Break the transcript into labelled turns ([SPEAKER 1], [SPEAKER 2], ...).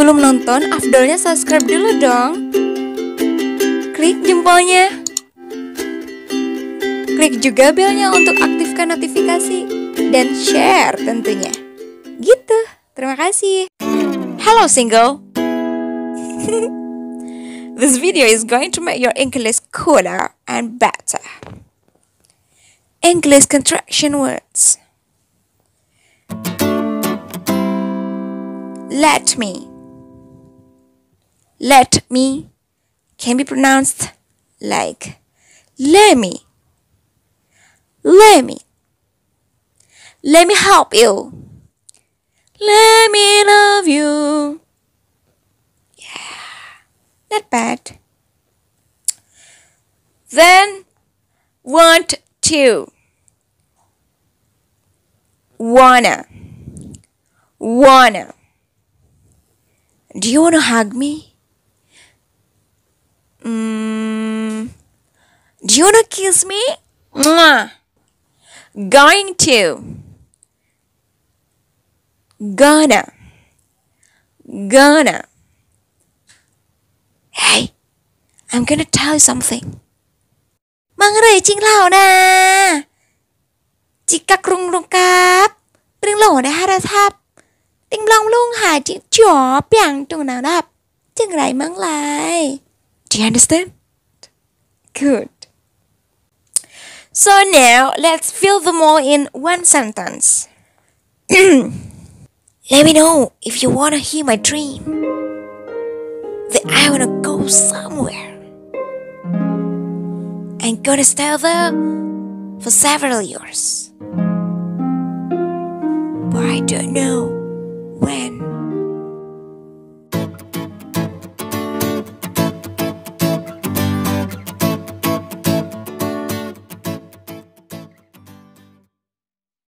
[SPEAKER 1] Sebelum nonton, afdolnya subscribe dulu dong. Klik jempolnya. Klik juga belnya untuk aktifkan notifikasi. Dan share tentunya. Gitu, terima kasih. Hello single. This video is going to make your English cooler and better. English contraction words. Let me. Let me can be pronounced like Lemme. Lemme. Let me help you. Let me love you. Yeah, not bad. Then want to. Wanna. Do you wanna hug me? Do you wanna kiss me? Mwah. Going to. Gonna. Hey, I'm gonna tell you something. Mang rời chinh lão nè. Chỉ các rung rung cáp. Rung lỗ này hà tháp. Tinh long lung hà chỉ chó biang trong nào đáp. Chừng lại mang lại. Do you understand? Good. So now, let's fill them all in one sentence. Let me know if you want to hear my dream. That I want to go somewhere. And gonna stay there for several years. But I don't know when.